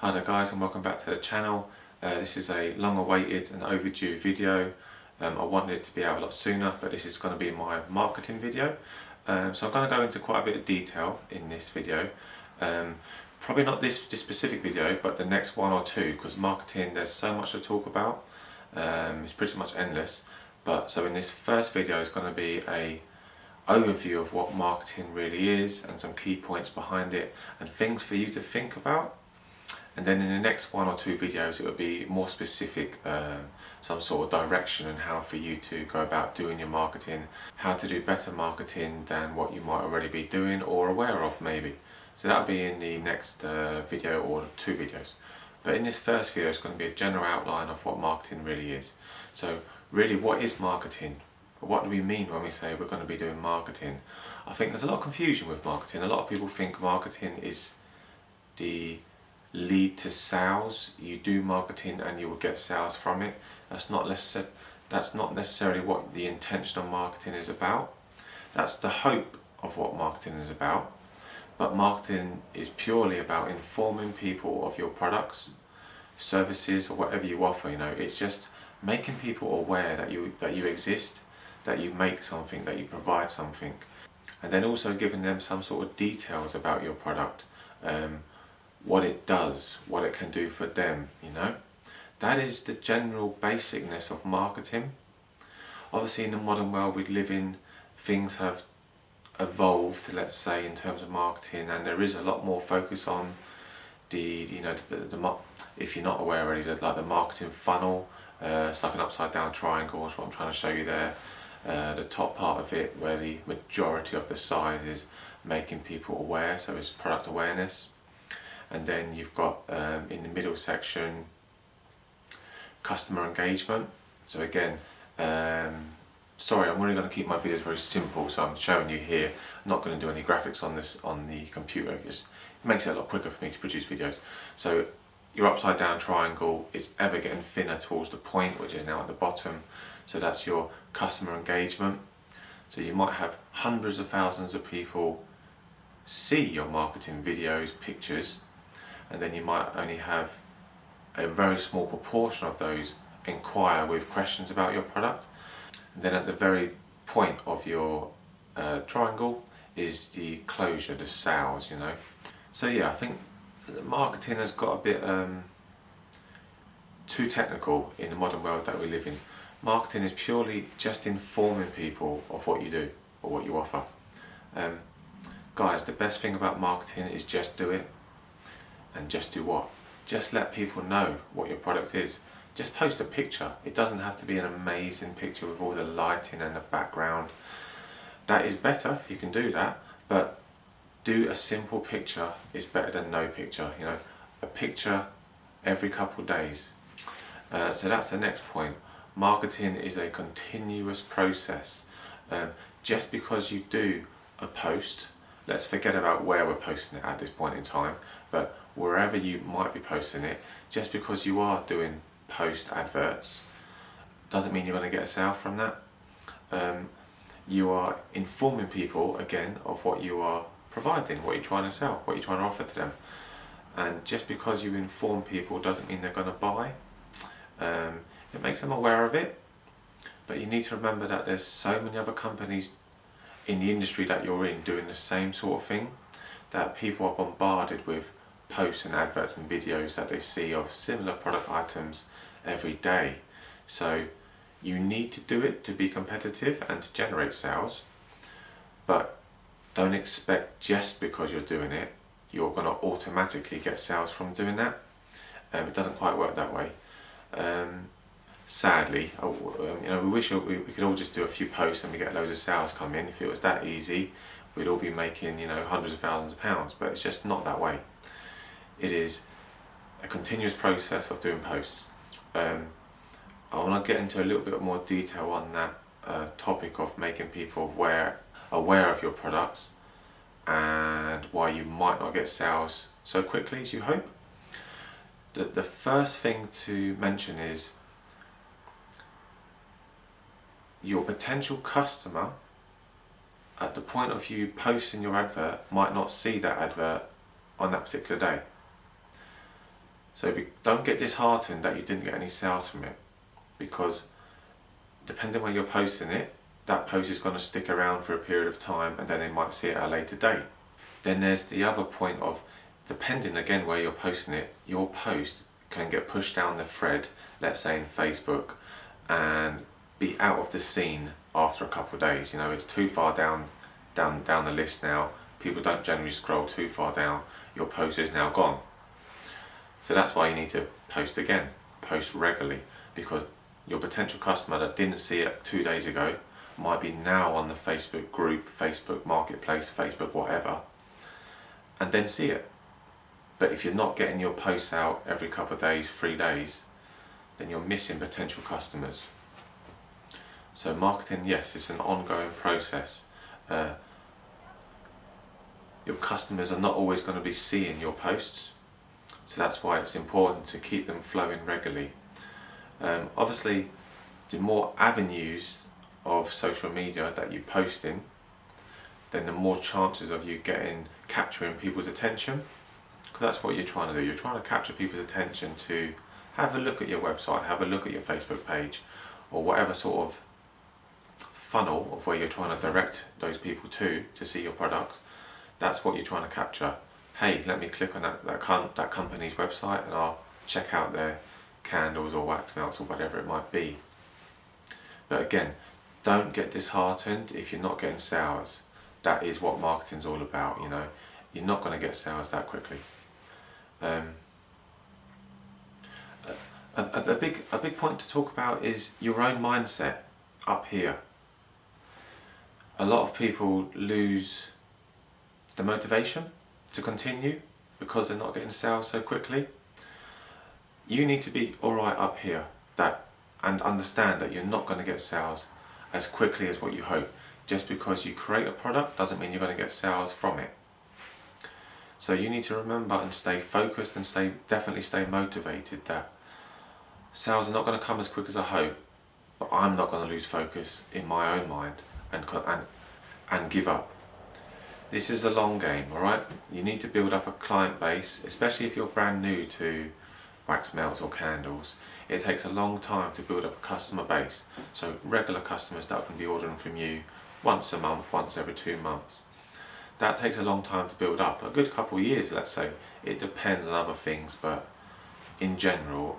Hi there guys, and welcome back to the channel. This is a long awaited and overdue video. I wanted it to be out a lot sooner, but this is going to be my marketing video. So I'm going to go into quite a bit of detail in this video. Probably not this specific video, but the next one or two, because marketing, there's so much to talk about. It's pretty much endless. But so in this first video is going to be a overview of what marketing really is and some key points behind it and things for you to think about. And then in the next one or two videos it will be more specific, some sort of direction and how for you to go about doing your marketing, how to do better marketing than what you might already be doing or aware of maybe. So that'll be in the next video or two videos. But in this first video it's going to be a general outline of what marketing really is. So really, what is marketing? What do we mean when we say we're going to be doing marketing? I think there's a lot of confusion with marketing. A lot of people think marketing is the lead to sales. You do marketing and you will get sales from it. That's not necessarily what the intention of marketing is about. That's the hope of what marketing is about. But marketing is purely about informing people of your products, services, or whatever you offer. It's just making people aware that you exist, that you make something, that you provide something, and then also giving them some sort of details about your product, what it does, what it can do for them. That is the general basicness of marketing. Obviously in the modern world we live in, things have evolved, let's say, in terms of marketing, and there is a lot more focus on the if you're not aware already, like the marketing funnel. It's like an upside down triangle is what I'm trying to show you there. The top part of it, where the majority of the size is making people aware, so it's product awareness. And then you've got in the middle section customer engagement. So again, sorry, I'm really going to keep my videos very simple, so I'm showing you here. I'm not going to do any graphics on this on the computer. It makes it a lot quicker for me to produce videos. So your upside down triangle is ever getting thinner towards the point, which is now at the bottom. So that's your customer engagement. So you might have hundreds of thousands of people see your marketing videos, pictures, and then you might only have a very small proportion of those inquire with questions about your product. And then at the very point of your triangle is the closure, the sales. So yeah, I think marketing has got a bit too technical in the modern world that we live in. Marketing is purely just informing people of what you do or what you offer. Guys, the best thing about marketing is just do it. And just do what? Just let people know what your product is. Just post a picture. It doesn't have to be an amazing picture with all the lighting and the background. That is better, you can do that, but do a simple picture is better than no picture. A picture every couple of days. So that's the next point. Marketing is a continuous process. Just because you do a post, let's forget about where we're posting it at this point in time, but wherever you might be posting it, just because you are doing post adverts doesn't mean you're going to get a sale from that. You are informing people again of what you are providing, what you're trying to sell, what you're trying to offer to them. And just because you inform people doesn't mean they're going to buy. It makes them aware of it, but you need to remember that there's so many other companies in the industry that you're in doing the same sort of thing, that people are bombarded with posts and adverts and videos that they see of similar product items every day. So you need to do it to be competitive and to generate sales, but don't expect just because you're doing it you're going to automatically get sales from doing that. It doesn't quite work that way. Sadly, we wish we could all just do a few posts and we get loads of sales come in. If it was that easy, we'd all be making hundreds of thousands of pounds, but it's just not that way. It is a continuous process of doing posts. I want to get into a little bit more detail on that topic of making people aware of your products and why you might not get sales so quickly as you hope. The first thing to mention is your potential customer at the point of you posting your advert might not see that advert on that particular day. So don't get disheartened that you didn't get any sales from it, because depending where you're posting it, that post is going to stick around for a period of time and then they might see it at a later date. Then there's the other point of, depending again where you're posting it, your post can get pushed down the thread, let's say in Facebook, and be out of the scene after a couple of days. You know, it's too far down the list now. People don't generally scroll too far down. Your post is now gone. So that's why you need to post again, post regularly, because your potential customer that didn't see it 2 days ago might be now on the Facebook group, Facebook Marketplace, Facebook whatever, and then see it. But if you're not getting your posts out every couple of days, 3 days, then you're missing potential customers. So marketing, yes, it's an ongoing process. Your customers are not always going to be seeing your posts, so that's why it's important to keep them flowing regularly. Obviously, the more avenues of social media that you post in, then the more chances of you capturing people's attention. Because that's what you're trying to do. You're trying to capture people's attention to have a look at your website, have a look at your Facebook page, or whatever sort of funnel of where you're trying to direct those people to see your products. That's what you're trying to capture. Hey, let me click on that company's website and I'll check out their candles or wax melts or whatever it might be. But again, don't get disheartened if you're not getting sales. That is what marketing's all about, you know. You're not going to get sales that quickly. A big point to talk about is your own mindset up here. A lot of people lose the motivation to continue because they're not getting sales so quickly. You need to be alright up here and understand that you're not going to get sales as quickly as what you hope. Just because you create a product doesn't mean you're going to get sales from it. So you need to remember and stay focused and definitely stay motivated that sales are not going to come as quick as I hope, but I'm not going to lose focus in my own mind and give up. This is a long game, alright? You need to build up a client base, especially if you're brand new to wax melts or candles. It takes a long time to build up a customer base. So regular customers that can be ordering from you once a month, once every 2 months. That takes a long time to build up, a good couple of years, let's say. It depends on other things, but in general,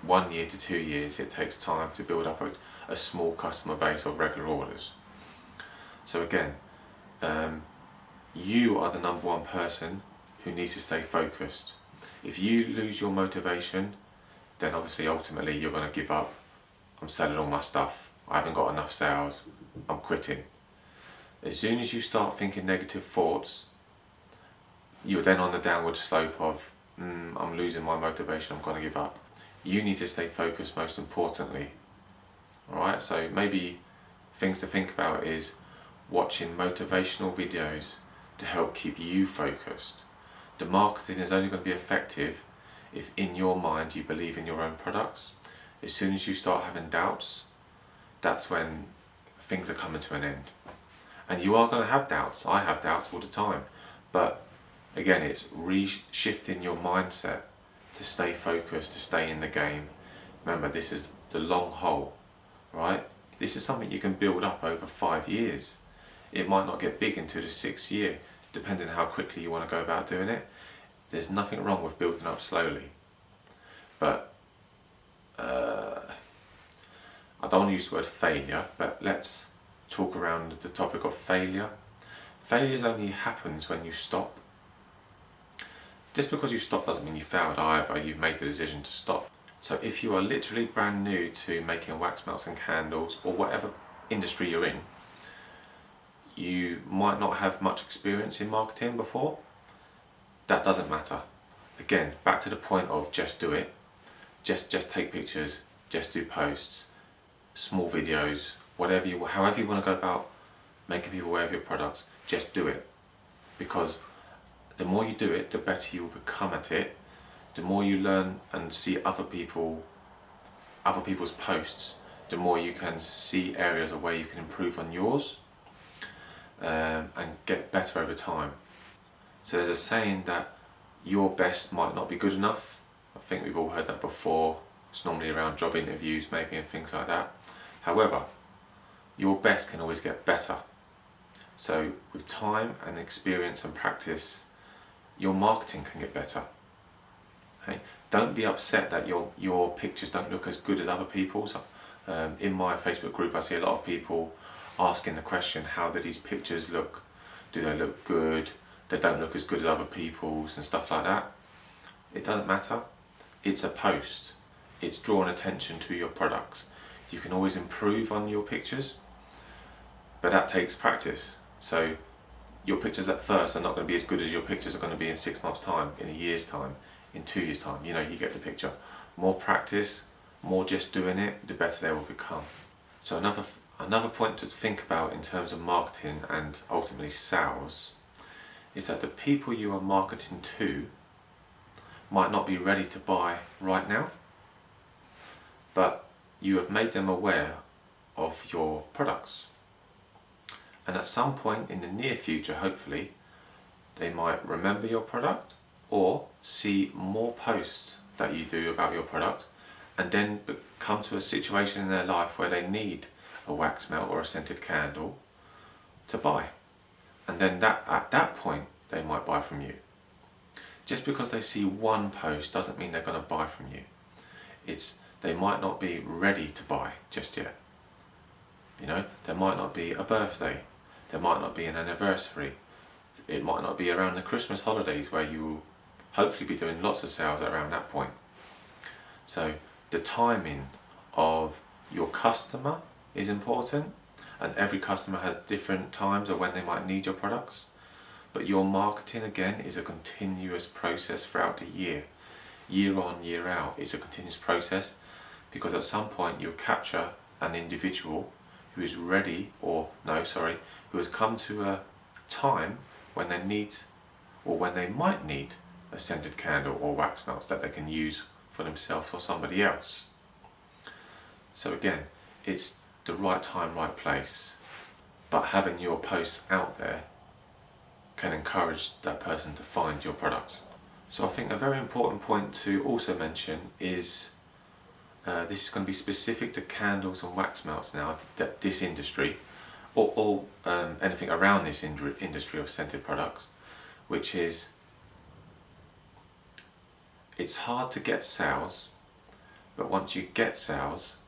1 year to 2 years, it takes time to build up a small customer base of regular orders. So again, you are the number one person who needs to stay focused. If you lose your motivation, then obviously ultimately you're going to give up. I'm selling all my stuff, I haven't got enough sales, I'm quitting. As soon as you start thinking negative thoughts, you're then on the downward slope of I'm losing my motivation, I'm going to give up. You need to stay focused most importantly. Alright, so maybe things to think about is watching motivational videos to help keep you focused. The marketing is only going to be effective if in your mind you believe in your own products. As soon as you start having doubts, that's when things are coming to an end. And you are going to have doubts. I have doubts all the time. But again, it's shifting your mindset to stay focused, to stay in the game. Remember, this is the long haul, right? This is something you can build up over 5 years. It might not get big into the 6th year, depending on how quickly you want to go about doing it. There's nothing wrong with building up slowly. But I don't want to use the word failure, but let's talk around the topic of failure. Failure only happens when you stop. Just because you stop doesn't mean you failed either, you've made the decision to stop. So if you are literally brand new to making wax melts and candles, or whatever industry you're in, you might not have much experience in marketing before. That doesn't matter. Again, back to the point of just do it. Just take pictures, just do posts, small videos, however you want to go about making people aware of your products, just do it. Because the more you do it, the better you will become at it. The more you learn and see other people's posts, the more you can see areas of where you can improve on yours and get better over time. So there's a saying that your best might not be good enough, I think we've all heard that before. It's normally around job interviews maybe and things like that. However, your best can always get better. So with time and experience and practice, your marketing can get better. Okay? Don't be upset that your pictures don't look as good as other people's. In my Facebook group, I see a lot of people asking the question, how do these pictures look? Do they look good? They don't look as good as other people's and stuff like that. It doesn't matter. It's a post. It's drawing attention to your products. You can always improve on your pictures, but that takes practice. So your pictures at first are not going to be as good as your pictures are going to be in 6 months' time, in a year's time, in 2 years' time. You know, you get the picture. More practice, more just doing it, the better they will become. So another point to think about in terms of marketing and ultimately sales is that the people you are marketing to might not be ready to buy right now, but you have made them aware of your products. And at some point in the near future, hopefully, they might remember your product or see more posts that you do about your product, and then come to a situation in their life where they need a wax melt or a scented candle to buy. And then at that point, they might buy from you. Just because they see one post doesn't mean they're going to buy from you. They might not be ready to buy just yet. You know, there might not be a birthday, there might not be an anniversary, it might not be around the Christmas holidays where you will hopefully be doing lots of sales around that point. So the timing of your customer is important, and every customer has different times of when they might need your products. But your marketing, again, is a continuous process throughout the year. Year on, year out, it's a continuous process, because at some point you'll capture an individual who is ready, who has come to a time when they need, or when they might need, a scented candle or wax melts that they can use for themselves or somebody else. So again, it's the right time, right place. But having your posts out there can encourage that person to find your products. So I think a very important point to also mention is this is going to be specific to candles and wax melts now, that this industry, or anything around this industry of scented products, which is, it's hard to get sales, but once you get sales,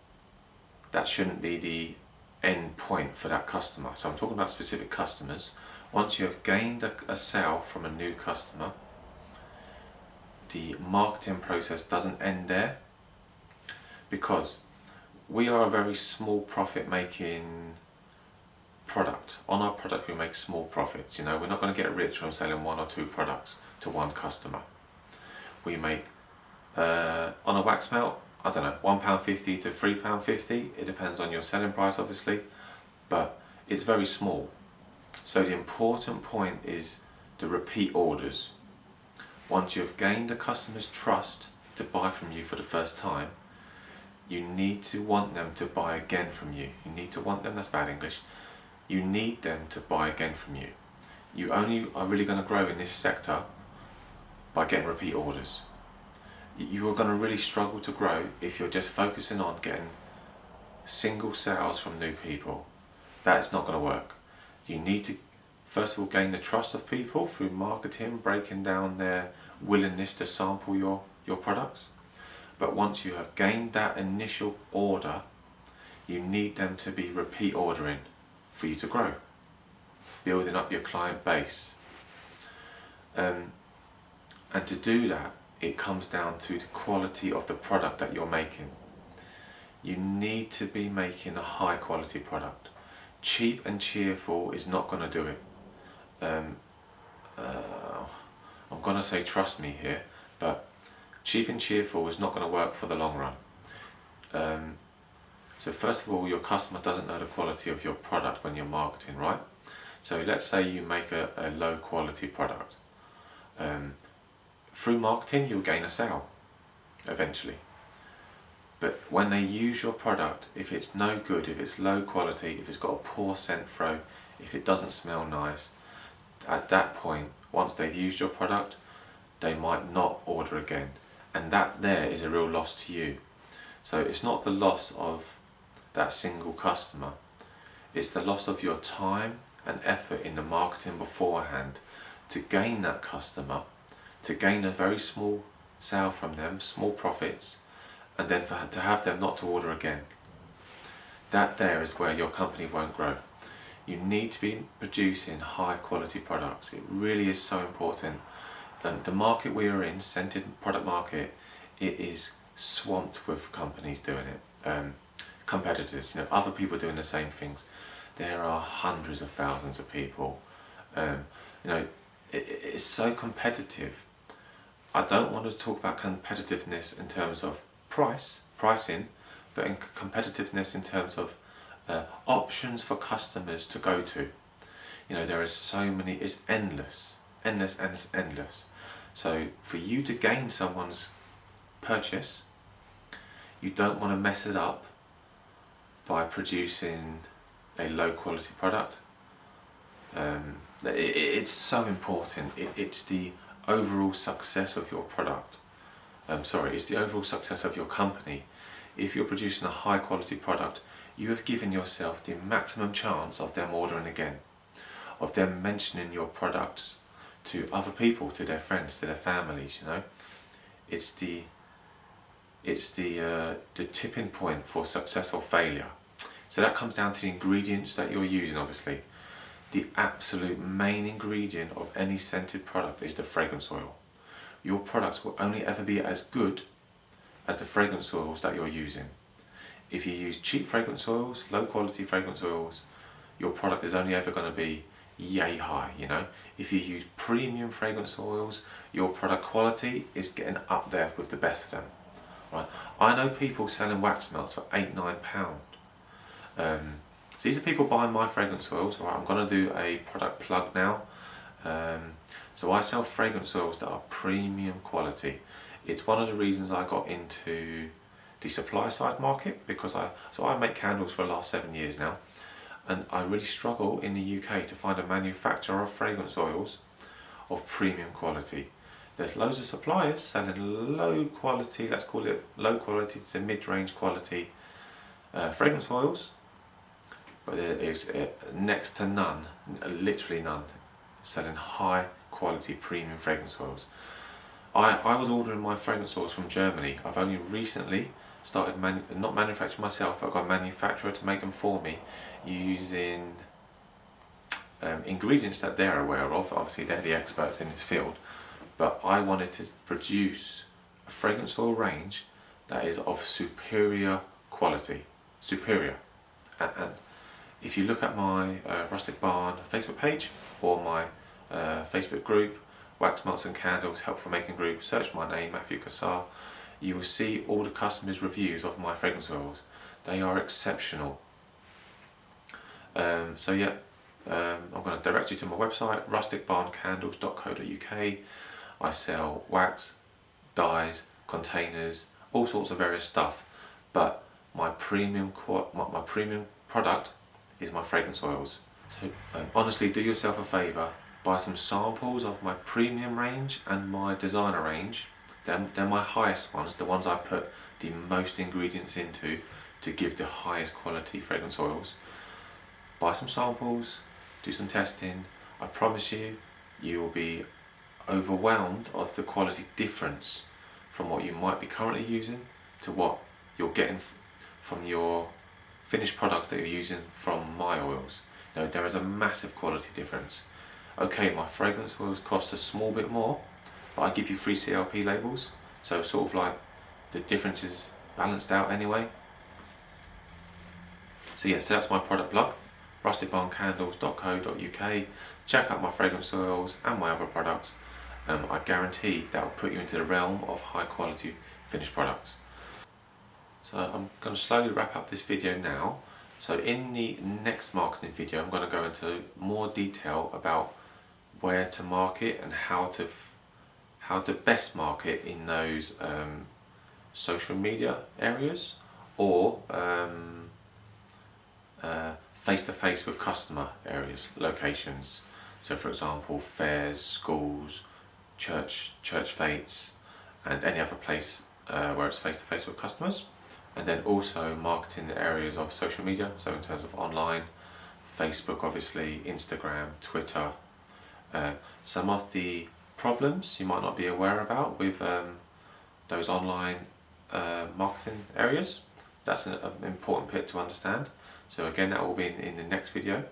that shouldn't be the end point for that customer. So I'm talking about specific customers. Once you have gained a sale from a new customer, the marketing process doesn't end there, because we are a very small profit making product. On our product we make small profits. You know, we're not going to get rich from selling 1 or 2 products to one customer. We make on a wax melt, I don't know, £1.50 to £3.50. It depends on your selling price, obviously, but it's very small. So the important point is the repeat orders. Once you have gained the customer's trust to buy from you for the first time, you need to want them to buy again from you. You need to want them, that's bad English. You need them to buy again from you. You only are really going to grow in this sector by getting repeat orders. You are going to really struggle to grow if you're just focusing on getting single sales from new people. That's not going to work. You need to first of all gain the trust of people through marketing, breaking down their willingness to sample your products. But once you have gained that initial order, you need them to be repeat ordering for you to grow, building up your client base. And to do that, it comes down to the quality of the product that you're making. You need to be making a high quality product. Cheap and cheerful is not going to do it. I'm going to say trust me here, but cheap and cheerful is not going to work for the long run. So first of all, your customer doesn't know the quality of your product when you're marketing, right? So let's say you make a low quality product. Through marketing, you'll gain a sale eventually. But when they use your product, if it's no good, if it's low quality, if it's got a poor scent throw, if it doesn't smell nice, at that point, once they've used your product, they might not order again. and that there is a real loss to you. So it's not the loss of that single customer, it's the loss of your time and effort in the marketing beforehand to gain that customer, to gain a very small sale from them, small profits, and then to have them not to order again. That there is where your company won't grow. You need to be producing high quality products. It really is so important. And the market we are in, scented product market, it is swamped with companies doing it. Competitors, other people doing the same things. There are hundreds of thousands of people. It's so competitive. I don't want to talk about competitiveness in terms of pricing, but in competitiveness in terms of options for customers to go to. There is so many, it's endless. So for you to gain someone's purchase, you don't want to mess it up by producing a low quality product. It's so important. It's the overall success of your product. It's the overall success of your company. If you're producing a high quality product, you have given yourself the maximum chance of them ordering again, of them mentioning your products to other people, to their friends, to their families. It's the tipping point for success or failure. So that comes down to the ingredients that you're using. Obviously, the absolute main ingredient of any scented product is the fragrance oil. Your products will only ever be as good as the fragrance oils that you're using. If you use cheap fragrance oils, low quality fragrance oils, your product is only ever going to be yay high. If you use premium fragrance oils, your product quality is getting up there with the best of them. Right? I know people selling wax melts for £8-9. So these are people buying my fragrance oils. Right, I'm going to do a product plug now. So I sell fragrance oils that are premium quality. It's one of the reasons I got into the supply side market, because I make candles for the last 7 years now, and I really struggle in the UK to find a manufacturer of fragrance oils of premium quality. There's loads of suppliers selling low quality, let's call it low quality to mid-range quality fragrance oils, but there is next to none, literally none, selling high quality premium fragrance oils. I was ordering my fragrance oils from Germany. I've only recently started not manufacturing myself, but I got a manufacturer to make them for me using ingredients that they're aware of. Obviously they're the experts in this field, but I wanted to produce a fragrance oil range that is of superior quality. And if you look at my Rustic Barn Facebook page or my Facebook group, Wax Melts and Candles Helpful Making Group, search my name, Matthew Cassar, you will see all the customers' reviews of my fragrance oils. They are exceptional. I'm going to direct you to my website, rusticbarncandles.co.uk. I sell wax, dyes, containers, all sorts of various stuff, but my premium product is my fragrance oils. So honestly, do yourself a favour, buy some samples of my premium range and my designer range. They're my highest ones, the ones I put the most ingredients into to give the highest quality fragrance oils. Buy some samples, do some testing. I promise you, you will be overwhelmed of the quality difference from what you might be currently using to what you're getting from your finished products that you're using from my oils. There is a massive quality difference. Okay, my fragrance oils cost a small bit more, but I give you free CLP labels, so sort of like the difference is balanced out anyway. So that's my product blog, rusticbarncandles.co.uk. Check out my fragrance oils and my other products. I guarantee that will put you into the realm of high quality finished products. So I'm going to slowly wrap up this video now. So in the next marketing video, I'm going to go into more detail about where to market and how to best market in those social media areas or face-to-face with customer areas, locations. So for example, fairs, schools, church fetes, and any other place where it's face to face with customers. And then also marketing the areas of social media, so in terms of online, Facebook obviously, Instagram, Twitter. Some of the problems you might not be aware about with those online marketing areas, that's an important bit to understand. So again, that will be in the next video,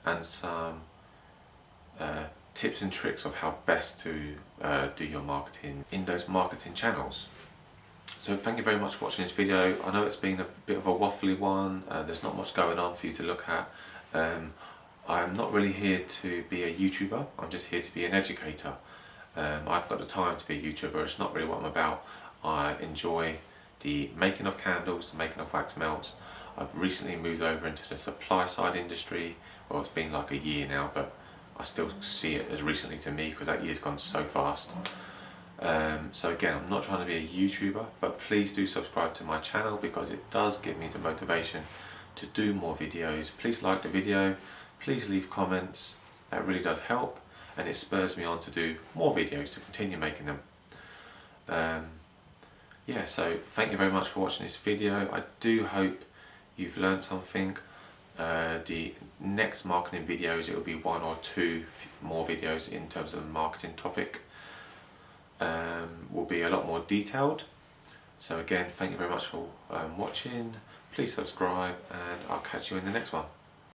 and some tips and tricks of how best to do your marketing in those marketing channels. So thank you very much for watching this video. I know it's been a bit of a waffly one, there's not much going on for you to look at. I'm not really here to be a YouTuber, I'm just here to be an educator. I've got the time to be a YouTuber, it's not really what I'm about. I enjoy the making of candles, the making of wax melts. I've recently moved over into the supply side industry. Well, it's been like a year now, but I still see it as recently to me because that year's gone so fast. So again, I'm not trying to be a YouTuber, but please do subscribe to my channel because it does give me the motivation to do more videos. Please like the video, please leave comments, that really does help, and it spurs me on to do more videos, to continue making them. Yeah, so thank you very much for watching this video. I do hope you've learned something. The next marketing videos, it will be 1 or 2 more videos in terms of the marketing topic. Will be a lot more detailed. So again, thank you very much for watching. Please subscribe, and I'll catch you in the next one.